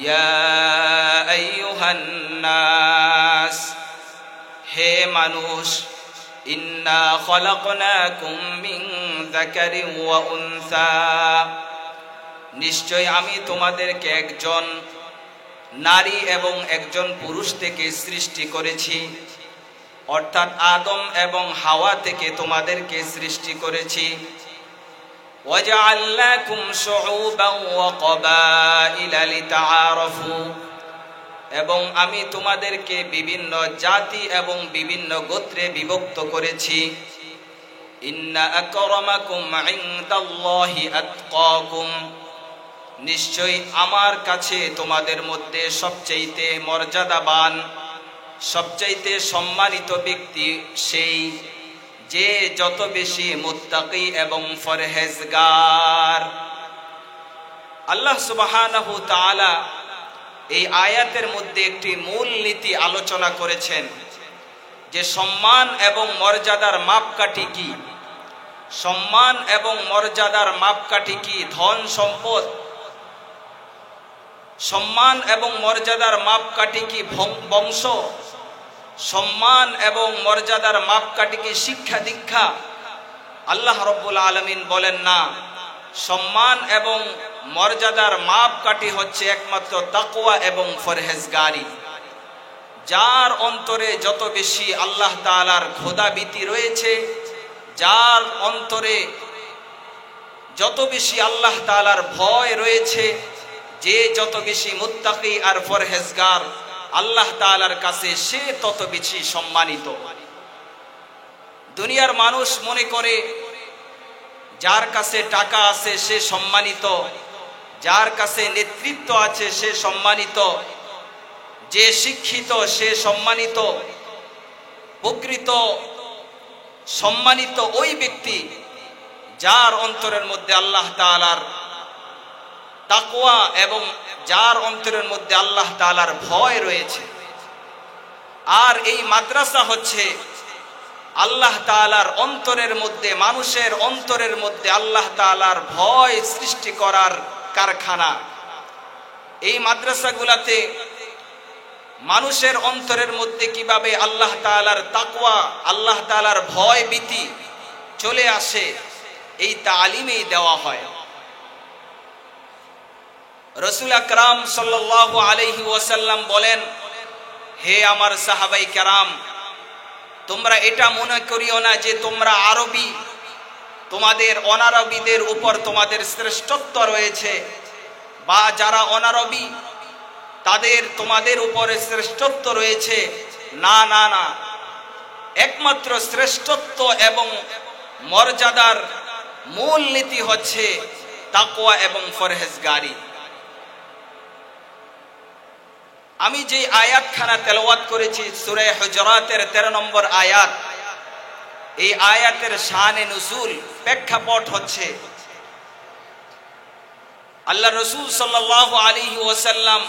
ইয়া আইয়ুহান নাস, হে মানুষ, ইন্না খলাকনাকুম মিন যাকারিন ওয়া উনসা, নিশ্চয় আমি তোমাদেরকে একজন নারী এবং একজন পুরুষ থেকে সৃষ্টি করেছি, অর্থাৎ আদম এবং হাওয়া থেকে তোমাদেরকে সৃষ্টি করেছি। ওয়াজআলনাকুম শুউবান ওয়া ক্বাবাইলা লিতাআরাফু, এবং আমি তোমাদেরকে বিভিন্ন জাতি এবং বিভিন্ন গোত্রে বিভক্ত করেছি। ইন্না আকরামাকুম ইনদাল্লাহি আতকাকুম, নিশ্চয় আমার কাছে তোমাদের মধ্যে সবচেয়ে মর্যাদাবান, সবচেয়ে সম্মানিত ব্যক্তি সেই যে যত বেশি মুত্তাকি এবং ফরহেজগার। আল্লাহ সুবহানাহু তাআলা এই আয়াতের মধ্যে একটি মূল নীতি আলোচনা করেছেন যে সম্মান এবং মর্যাদার মাপকাঠি কি। সম্মান এবং মর্যাদার মাপকাঠি কি? ধন সম্পদ। সম্মান এবং মর্যাদার মাপকাঠি কি বংশ? সম্মান এবং মর্যাদার মাপকাঠি কি শিক্ষা দীক্ষা? আল্লাহ রাব্বুল আলামিন বলেন না, সম্মান এবং মর্যাদার মাপকাঠি হচ্ছে একমাত্র তাকওয়া এবং পরহেজগারি। যার অন্তরে যত বেশি আল্লাহ তাআলার খোদাভীতি রয়েছে, যার অন্তরে যত বেশি আল্লাহ তাআলার ভয় রয়েছে, যে যত বেশি মুত্তাকি আর পরহেজগার, আল্লাহ তাআলার কাছে সে তত বেশি সম্মানিত। দুনিয়ার মানুষ মনে করে যার কাছে টাকা আছে সে সম্মানিত, যার কাছে নেতৃত্ব আছে সে সম্মানিত, যে শিক্ষিত সে সম্মানিত। প্রকৃত সম্মানিত ওই ব্যক্তি যার অন্তরের মধ্যে আল্লাহ তাআলার তাকওয়া এবং যার অন্তরের মধ্যে আল্লাহ তাআলার ভয় রয়েছে। আর এই মাদ্রাসা হচ্ছে আল্লাহ তাআলার অন্তরের মধ্যে, মানুষের অন্তরের মধ্যে আল্লাহ তাআলার ভয় সৃষ্টি করার কারখানা। এই মাদ্রাসাগুলোতে মানুষের অন্তরের মধ্যে কিভাবে আল্লাহ তাআলার তাকওয়া, আল্লাহ তাআলার ভয় ভীতি চলে আসে, এই তালিমেই দেওয়া হয়। রাসূল আকরাম সাল্লাল্লাহু আলাইহি ওয়াসাল্লাম বলেন, হে আমার সাহাবায়ে কেরাম, তোমরা এটা মনে করিও না যে তোমরা আরবি, তোমাদের অনারবীদের উপর তোমাদের শ্রেষ্ঠত্ব রয়েছে, বা যারা অনারবী তাদের তোমাদের উপরে শ্রেষ্ঠত্ব রয়েছে। না না না, একমাত্র শ্রেষ্ঠত্ব এবং মর্যাদার মূল নীতি হচ্ছে তাকওয়া এবং পরহেজগারি। আমি যে আয়াতখানা তেলাওয়াত করেছি সূরা হুজুরাতের 13 নম্বর আয়াত, এই আয়াতের শানে নুজুল প্রেক্ষাপট হচ্ছে আল্লাহ রাসূল সাল্লাল্লাহু আলাইহি ওয়াসাল্লাম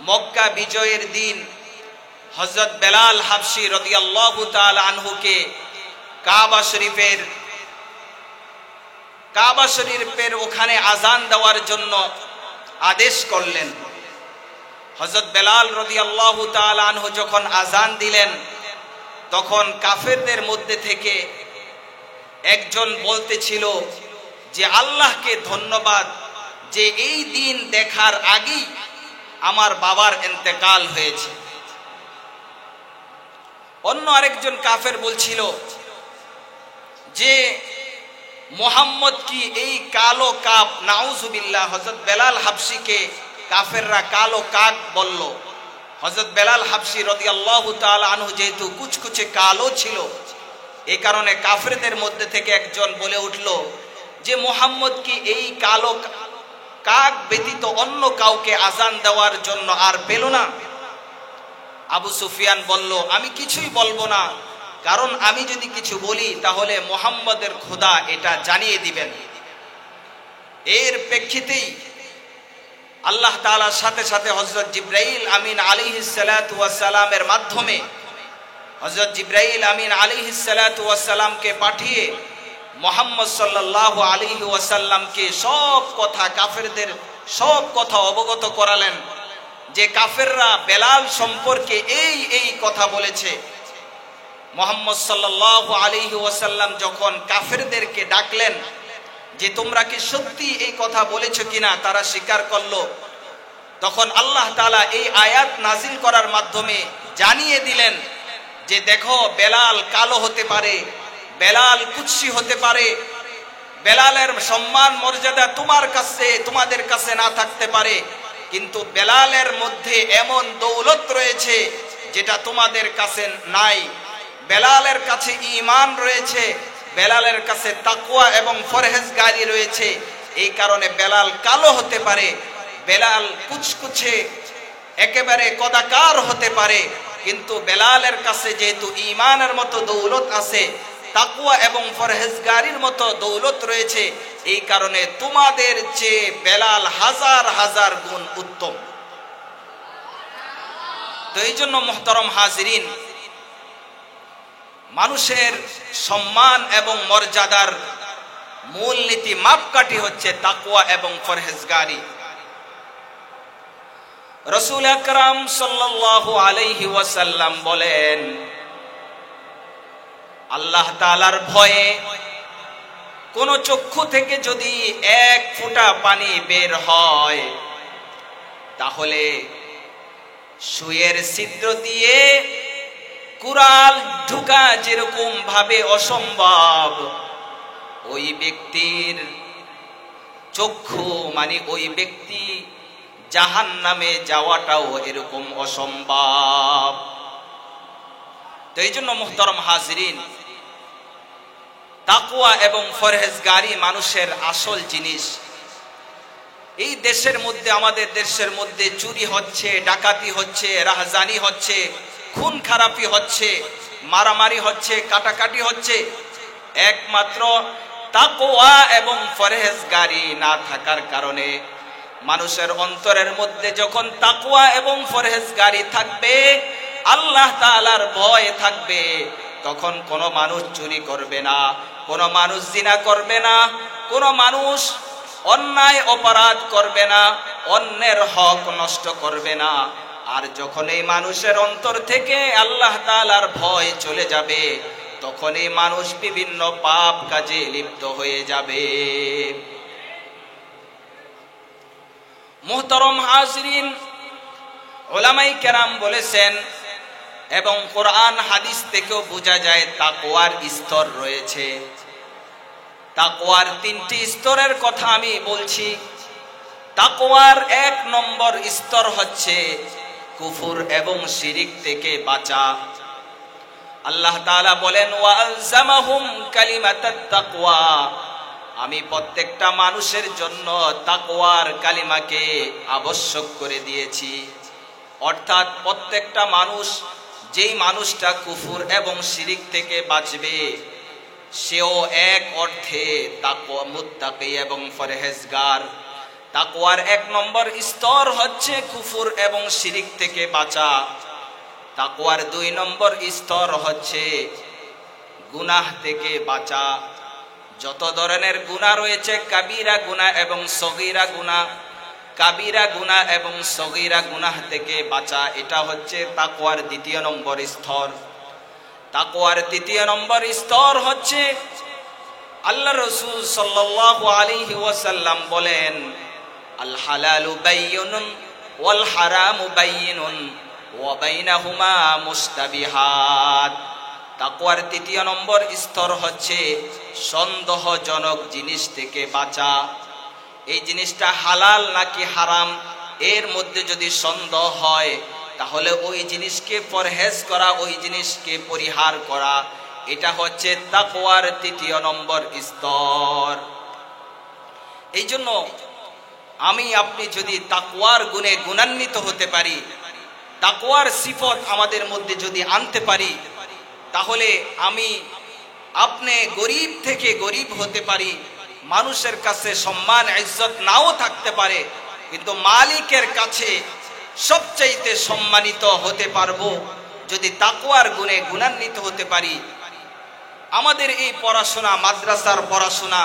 মক্কা বিজয়ের দিন হযরত বেলাল হাবশী রাদিয়াল্লাহু তাআলা আনহুকে কাবা শরীফের ওখানে আযান দেওয়ার জন্য আদেশ করলেন। হযরত বেলাল রাদিয়াল্লাহু তাআলা আনহু যখন আযান দিলেন, তখন কাফেরদের মধ্যে থেকে একজন বলতেছিল যে আল্লাহকে ধন্যবাদ যে এই দিন দেখার আগেই আমার বাবার ইন্তেকাল হয়েছে। অন্য আরেকজন কাফের বলছিল যে মুহাম্মদ কি এই কালো কাপ, নাউজুবিল্লাহ, হযরত বেলাল হাবশীকে কাফেররা কালো কাক বলল। হযরত বেলাল হাবশী রাদিয়াল্লাহু তাআলা আনহু যেহেতু কুচকুচে কালো ছিল, এই কারণে কাফেরদের মধ্যে থেকে একজন বলে উঠল যে মুহাম্মদ কি এই কালো কাক ব্যতীত অন্য কাউকে আযান দেওয়ার জন্য আর পেল না? আবু সুফিয়ান বলল, আমি কিছুই বলবো না, কারণ আমি যদি কিছু বলি তাহলে মুহাম্মদের খোদা এটা জানিয়ে দিবেন। এর প্রেক্ষিতেই আল্লাহ তাআলার সাথে সাথে হযরত জিবরাইল আমিন আলাইহিস সালাতু ওয়াস সালামের মাধ্যমে হযরত জিবরাইল আমিন আলাইহিস সালাতু ওয়াস সালামকে পাঠিয়ে মুহাম্মদ সাল্লাল্লাহু আলাইহি ওয়াসাল্লামকে সব কথা কাফেরদের সব কথা অবগত করালেন যে কাফেররা বেলাল সম্পর্কে এই কথা বলেছে। মুহাম্মদ সাল্লাল্লাহু আলাইহি ওয়াসাল্লাম যখন কাফেরদেরকে ডাকলেন যে তোমরা কি সত্যি এই কথা বলেছো কিনা, তারা স্বীকার করলো। তখন আল্লাহ তাআলা এই আয়াত নাজিল করার মাধ্যমে জানিয়ে দিলেন যে দেখো, বেলাল কালো হতে পারে, বেলাল কুৎসি হতে পারে, বেলালের সম্মান মর্যাদা তোমাদের কাছে না থাকতে পারে, কিন্তু বেলালের মধ্যে এমন দৌলত রয়েছে যেটা তোমাদের কাছে নাই। বেলালের কাছে ঈমান রয়েছে, বেলালের কাছে তাকওয়া এবং পরহেজগারি রয়েছে। এই কারণে বেলাল কালো হতে পারে, বেলাল কুচকুচে একেবারে কদাকার হতে পারে, কিন্তু বেলালের কাছে যেহেতু ঈমানের মতো দৌলত আছে, তাকওয়া এবং পরহেজগারির মতো দৌলত রয়েছে, এই কারণে তোমাদের চেয়ে বেলাল হাজার হাজার গুণ উত্তম। তো এই জন্য মুহতারাম হাজিরিন, মানুষের সম্মান এবং মর্যাদার মূলনীতি মাপকাঠি হচ্ছে তাকওয়া এবং পরহেজগারি। রাসূল আকরাম সাল্লাল্লাহু আলাইহি ওয়াসাল্লাম বলেন, আল্লাহ তাআলার ভয়ে কোন চক্ষু থেকে যদি এক ফোঁটা পানি বের হয়, তাহলে সুয়ের ছিদ্র দিয়ে কুড়াল ঢুকা যেরকম ভাবে অসম্ভব, ওই ব্যক্তির চক্ষু মানে ওই ব্যক্তি জাহান্নামে যাওয়াটাও এরকম অসম্ভব। তো এই জন্য মুহতারাম হাজিরিন, তাকওয়া এবং পরহেজগারি মানুষের আসল জিনিস। এই দেশের মধ্যে, আমাদের দেশের মধ্যে চুরি হচ্ছে, ডাকাতি হচ্ছে, রাহজানি হচ্ছে, খুন খারাপি হচ্ছে, মারামারি হচ্ছে, কাটাকাটি হচ্ছে, একমাত্র তাকওয়া এবং পরহেজগারি না থাকার কারণে। মানুষের অন্তরের মধ্যে যখন তাকওয়া এবং পরহেজগারি থাকবে, আল্লাহ তাআলার ভয় থাকবে, তখন কোনো মানুষ চুরি করবে না, কোনো মানুষ জিনা করবে না, কোনো মানুষ অন্যায় অপরাধ করবে না, অন্যের হক নষ্ট করবে না। আর যখন এই মানুষের অন্তর থেকে আল্লাহ তাআলার ভয় চলে যাবে, তখন এই মানুষ বিভিন্ন পাপ কাজে লিপ্ত হয়ে যাবে। মুহতারাম হাজিরিন, উলামায়ে কেরাম বলেছেন এবং কোরআন হাদিস থেকেও বোঝা যায় তাকওয়ার স্তর রয়েছে। তাকওয়ার তিনটি স্তরের কথা আমি বলছি। তাকওয়ার ১ নম্বর স্তর হচ্ছে কুফর এবং শিরিক থেকে বাঁচা। আল্লাহ তাআলা বলেন, ওয়ালজামাহুম কালিমাতাত তাকওয়া, আমি প্রত্যেকটা মানুষের জন্য তাকওয়ার কালিমাকে আবশ্যক করে দিয়েছি। অর্থাৎ প্রত্যেকটা মানুষ, যেই মানুষটা কুফর এবং শিরিক থেকে বাঁচবে, সেও এক অর্থে তাকওয়া মুত্তাকি এবং পরহেজগার। তাকওয়ার ১ নম্বর স্তর হচ্ছে কুফর এবং শিরিক থেকে বাঁচা। তাকওয়ার ২ নম্বর স্তর হচ্ছে গুনাহ থেকে বাঁচা। যত ধরনের গুনাহ রয়েছে, কাবীরা গুনাহ এবং সগীরা গুনাহ, কাবীরা গুনাহ এবং সগীরা গুনাহ থেকে বাঁচা, এটা হচ্ছে তাকওয়ার ২য় নম্বর স্তর। তাকওয়ার ৩য় নম্বর স্তর হচ্ছে, আল্লাহ রাসূল সাল্লাল্লাহু আলাইহি ওয়াসাল্লাম বলেন, আল হালালু বাইয়িনুন ওয়াল হারামু বাইয়িনুন ওয়া বাইনাহুমা মুস্তাবিহাত। তাকওয়ার ৩য় নম্বর স্তর হচ্ছে সন্দেহজনক জিনিস থেকে বাঁচা। এই জিনিসটা হালাল নাকি হারাম, এর মধ্যে যদি সন্দেহ হয়, তাহলে ওই জিনিসকে পরহেজ করা, ওই জিনিসকে পরিহার করা, এটা হচ্ছে তাকওয়ার ৩য় নম্বর স্তর। এই জন্য আমি আপনি যদি তাকওয়ার গুণে গুণান্বিত হতে পারি, তাকওয়ার সিফত আমাদের মধ্যে যদি আনতে পারি, তাহলে আমি আপনি গরিব থেকে গরিব হতে পারি, মানুষের কাছে সম্মান ইজ্জত নাও থাকতে পারে, কিন্তু মালিকের কাছে সবচাইতে সম্মানিত হতে পারবো যদি তাকওয়ার গুণে গুণান্বিত হতে পারি। আমাদের এই পড়াশোনা, মাদ্রাসার পড়াশোনা,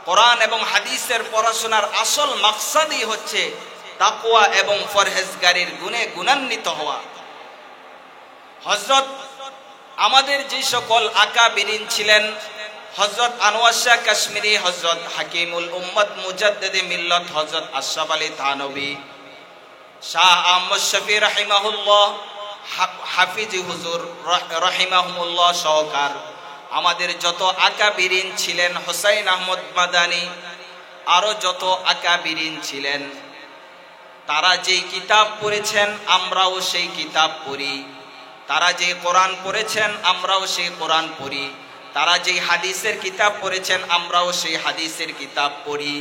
কোরআন এবং হাদিসের পড়াশোনার আসল মাকসাদই হচ্ছে তাকওয়া এবং পরহেজগারির গুণে গুণান্বিত হওয়া। হযরত আমাদের যে সকল আকাবিরিন ছিলেন, হযরত আনোয়ার শাহ কাশ্মীরি, হযরত হাকিমুল উম্মত মুজাদ্দিদে মিল্লত হযরত আশরাফ আলী থানভী, শাহ আহমদ শফি রাহিমাহুল্লাহ, হাফিজি হুজুর রাহিমাহুমুল্লাহ সহকার আমাদের যত আকাবিরিন ছিলেন, হুসাইন আহমদ মাদানী, আরো যত আকাবিরিন ছিলেন, তারা যেই কিতাব পড়েছেন আমরাও সেই কিতাব পড়ি, তারা যে কোরআন পড়েছেন আমরাও সেই কোরআন পড়ি, তারা যেই হাদিসের কিতাব পড়েছেন আমরাও সেই হাদিসের কিতাব পড়ি।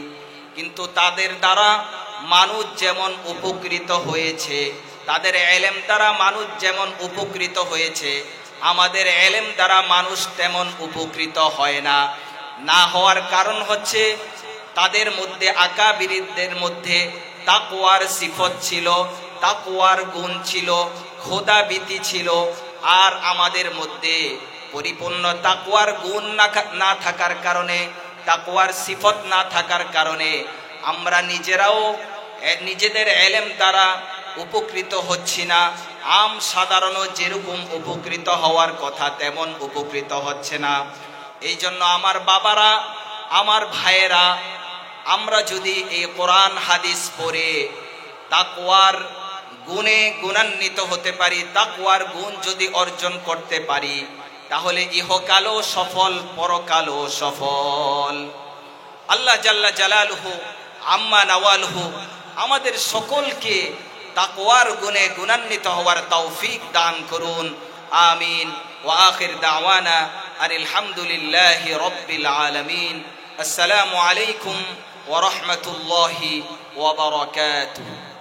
কিন্তু তাদের দ্বারা মানুষ যেমন উপকৃত হয়েছে, তাদের ইলম দ্বারা মানুষ যেমন উপকৃত হয়েছে, আমাদের ইলম দ্বারা মানুষ তেমন উপকৃত হয় না। না হওয়ার কারণ হচ্ছে তাদের মধ্যে, আকাবিরদের মধ্যে তাকওয়ার সিফত ছিল, তাকওয়ার গুণ ছিল, খোদাভীতি ছিল। আর আমাদের মধ্যে পরিপূর্ণ তাকওয়ার গুণ না থাকার কারণে, তাকওয়ার সিফত না থাকার কারণে আমরা নিজেরাও নিজেদের ইলম দ্বারা উপকৃত হচ্ছি না। আম সাধারণ যেরকম উপকৃত হওয়ার কথা তেমন উপকৃত হচ্ছে না। এই জন্য আমার বাবারা, আমার ভাইয়েরা, আমরা যদি এই কোরআন হাদিস পড়ে তাকওয়ার গুণে গুণান্বিত হতে পারি, তাকওয়ার গুণ যদি অর্জন করতে পারি, তাহলে ইহকালও সফল, পরকালও সফল। আল্লাহ জাল্লা জালালুহু আম্মা নাওয়ালুহু আমাদের সকলকে তাকওয়ার গুণে গুণান্বিত হওয়ার তৌফিক দান করুন। আমিন। ওয়া আখির দাওয়ানা আনিল হামদুলিল্লাহি রাব্বিল আলামিন। আসসালামু আলাইকুম ওয়া রাহমাতুল্লাহি ওয়া বারাকাতুহু।